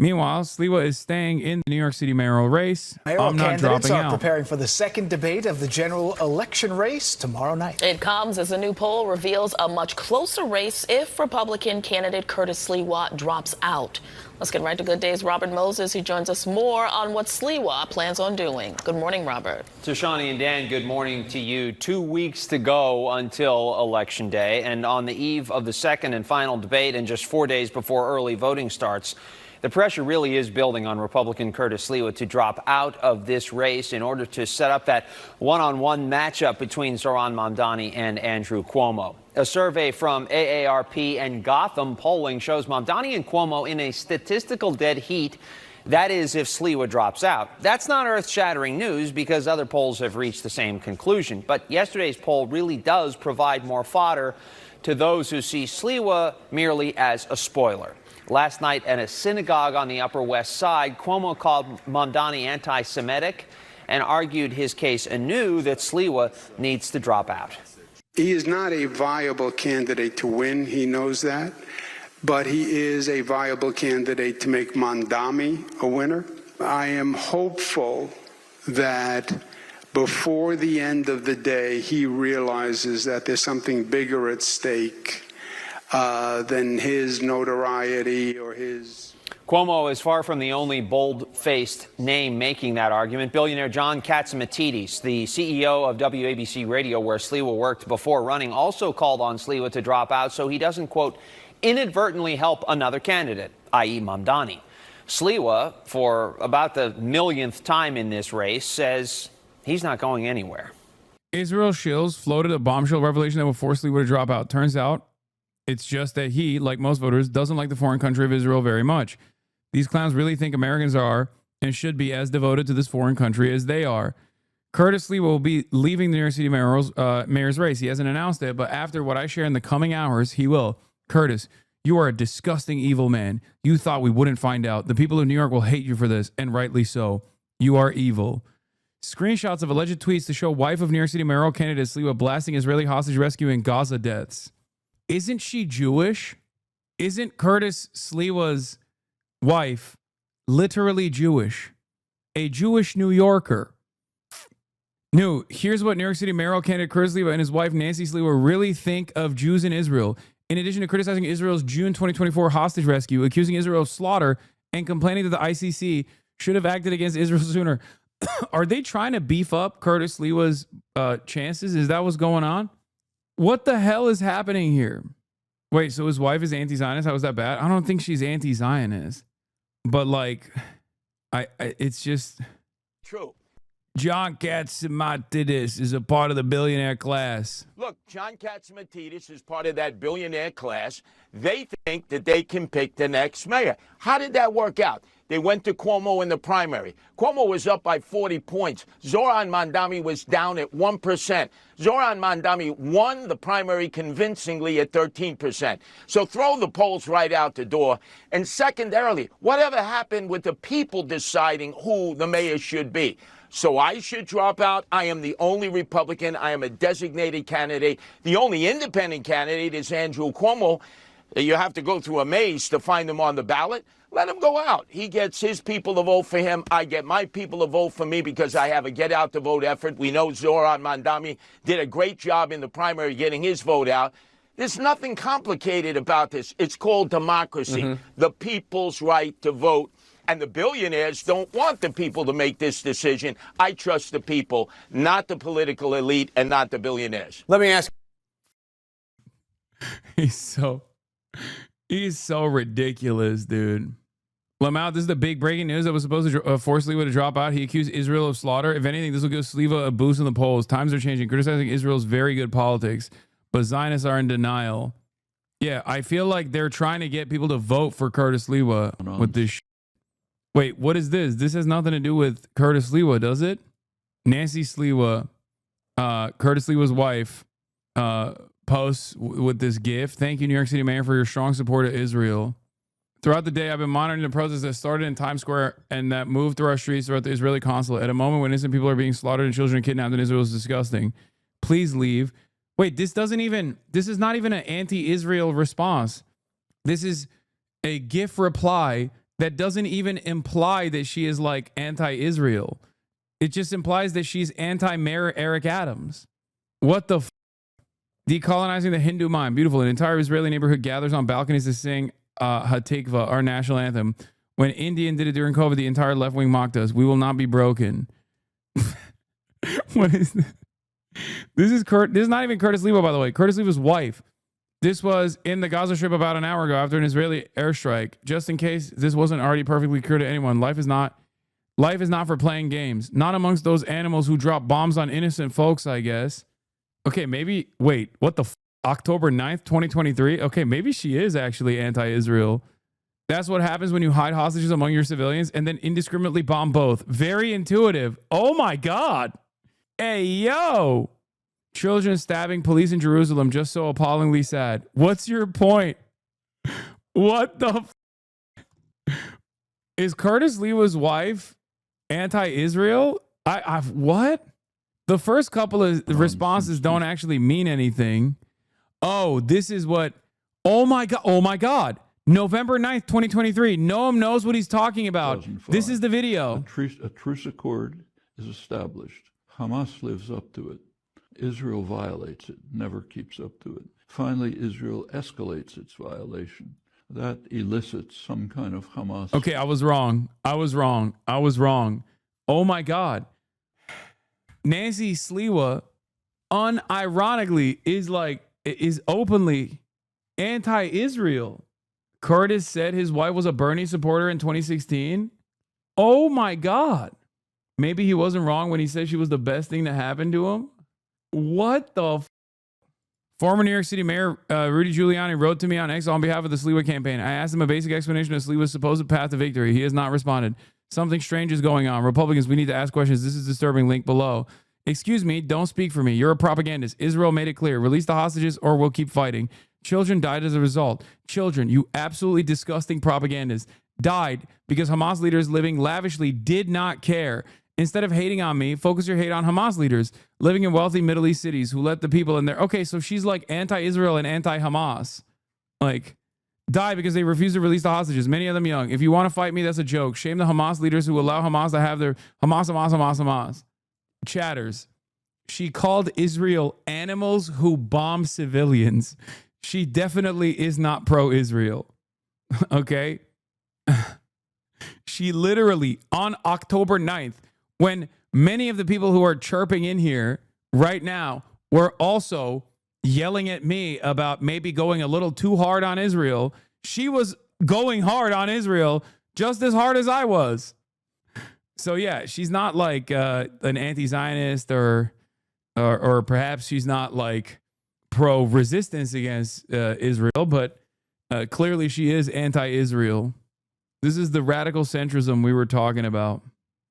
Meanwhile, Sliwa is staying in the New York City mayoral race. Mayoral candidates are preparing for the second debate of the general election race tomorrow night. It comes as a new poll reveals a much closer race if Republican candidate Curtis Sliwa drops out. Let's get right to Good Day's Robert Moses, who joins us more on what Sliwa plans on doing. Good morning, Robert. So, Shani and Dan, good morning to you. 2 weeks to go until Election Day, and on the eve of the second and final debate and just 4 days before early voting starts, the pressure really is building on Republican Curtis Sliwa to drop out of this race in order to set up that one-on-one matchup between Zohran Mamdani and Andrew Cuomo. A survey from AARP and Gotham Polling shows Mamdani and Cuomo in a statistical dead heat. That is, if Sliwa drops out. That's not earth-shattering news because other polls have reached the same conclusion. But yesterday's poll really does provide more fodder to those who see Sliwa merely as a spoiler. Last night at a synagogue on the Upper West Side, Cuomo called Mamdani anti-Semitic and argued his case anew that Sliwa needs to drop out. He is not a viable candidate to win. He knows that. But he is a viable candidate to make Mamdani a winner. I am hopeful that before the end of the day, he realizes that there's something bigger at stake than his notoriety or his... Cuomo is far from the only bold-faced name making that argument. Billionaire John Catsimatidis, the CEO of WABC Radio, where Sliwa worked before running, also called on Sliwa to drop out so he doesn't, quote, inadvertently help another candidate, i.e. Mamdani. Sliwa, for about the millionth time in this race, says he's not going anywhere. Israel shills floated a bombshell revelation that will force Sliwa to drop out. Turns out it's just that he, like most voters, doesn't like the foreign country of Israel very much. These clowns really think Americans are and should be as devoted to this foreign country as they are. Curtis Sliwa will be leaving the New York City mayor's race. He hasn't announced it, but after what I share in the coming hours, he will. Curtis, you are a disgusting, evil man. You thought we wouldn't find out. The people of New York will hate you for this, and rightly so. You are evil. Screenshots of alleged tweets to show wife of New York City mayoral candidate Sliwa blasting Israeli hostage rescue and Gaza deaths. Isn't she Jewish? Isn't Curtis Sliwa's wife literally Jewish? A Jewish New Yorker. No, here's what New York City mayoral candidate Curtis Sliwa and his wife Nancy Sliwa really think of Jews in Israel. In addition to criticizing Israel's June 2024 hostage rescue, accusing Israel of slaughter, and complaining that the ICC should have acted against Israel sooner. Are they trying to beef up Curtis Sliwa's chances? Is that what's going on? What the hell is happening here? Wait, so his wife is anti-Zionist? How is that bad? I don't think she's anti-Zionist. But like, it's just... True. John Catsimatidis is a part of the billionaire class. Look, John Catsimatidis is part of that billionaire class. They think that they can pick the next mayor. How did that work out? They went to Cuomo in the primary. Cuomo was up by 40 points. Zohran Mamdani was down at 1%. Zohran Mamdani won the primary convincingly at 13%. So throw the polls right out the door. And secondarily, whatever happened with the people deciding who the mayor should be? So I should drop out. I am the only Republican. I am a designated candidate. The only independent candidate is Andrew Cuomo. You have to go through a maze to find him on the ballot. Let him go out. He gets his people to vote for him. I get my people to vote for me because I have a get out the vote effort. We know Zohran Mamdani did a great job in the primary getting his vote out. There's nothing complicated about this. It's called democracy, the people's right to vote. And the billionaires don't want the people to make this decision. I trust the people, not the political elite and not the billionaires. Let me ask. He's so ridiculous, dude. Lamau, this is the big breaking news that was supposed to force Sliwa to drop out. He accused Israel of slaughter. If anything, this will give Sliwa a boost in the polls. Times are changing. Criticizing Israel's very good politics, but Zionists are in denial. Yeah, I feel like they're trying to get people to vote for Curtis Sliwa with this. Wait, what is this? This has nothing to do with Curtis Sliwa, does it? Nancy Sliwa, Curtis Sliwa's wife, posts with this GIF. Thank you, New York City Mayor, for your strong support of Israel. Throughout the day, I've been monitoring the protests that started in Times Square and that moved through our streets throughout the Israeli consulate. At a moment when innocent people are being slaughtered and children kidnapped in Israel is disgusting. Please leave. Wait, this is not even an anti-Israel response. This is a GIF reply that doesn't even imply that she is like anti-Israel. It just implies that she's anti-Mayor Eric Adams. What the Decolonizing the Hindu mind. Beautiful. An entire Israeli neighborhood gathers on balconies to sing Hatikva, our national anthem. When Indian did it during COVID, the entire left wing mocked us. We will not be broken. What is this? This is not even Curtis Sliwa, by the way. Curtis Sliwa's wife. This was in the Gaza Strip about an hour ago after an Israeli airstrike. Just in case this wasn't already perfectly clear to anyone, life is not for playing games. Not amongst those animals who drop bombs on innocent folks, I guess. Okay, maybe, wait, what the October 9th, 2023? Okay, maybe she is actually anti-Israel. That's what happens when you hide hostages among your civilians and then indiscriminately bomb both. Very intuitive. Oh my God. Hey, yo. Children stabbing police in Jerusalem, just so appallingly sad. What's your point? What the Is Curtis Sliwa's wife anti-Israel? What? The first couple of responses don't actually mean anything. Oh, this is what. Oh my God. Oh my God. November 9th, 2023. Noam knows what he's talking about. This is the video. A truce accord is established. Hamas lives up to it. Israel violates it, never keeps up to it. Finally, Israel escalates its violation. That elicits some kind of Hamas. Okay, I was wrong. Oh my God. Nancy Sliwa, unironically, is openly anti-Israel. Curtis said his wife was a Bernie supporter in 2016. Oh my God. Maybe he wasn't wrong when he said she was the best thing that happened to him. What the Former New York City Mayor Rudy Giuliani wrote to me on X on behalf of the Sliwa campaign. I asked him a basic explanation of Sliwa's supposed path to victory. He has not responded. Something strange is going on. Republicans, we need to ask questions. This is disturbing. Link below. Excuse me, don't speak for me. You're a propagandist. Israel made it clear. Release the hostages or we'll keep fighting. Children died as a result. Children, you absolutely disgusting propagandists, died because Hamas leaders living lavishly did not care. Instead of hating on me, focus your hate on Hamas leaders living in wealthy Middle East cities who let the people in there. Okay, so she's like anti-Israel and anti-Hamas. Like, die because they refuse to release the hostages, many of them young. If you want to fight me, that's a joke. Shame the Hamas leaders who allow Hamas to have their Hamas. Chatters. She called Israel animals who bomb civilians. She definitely is not pro-Israel. Okay? She literally, on October 9th, when many of the people who are chirping in here right now were also yelling at me about maybe going a little too hard on Israel, she was going hard on Israel just as hard as I was. So yeah, she's not like an anti-Zionist or perhaps she's not like pro-resistance against Israel, but clearly she is anti-Israel. This is the radical centrism we were talking about.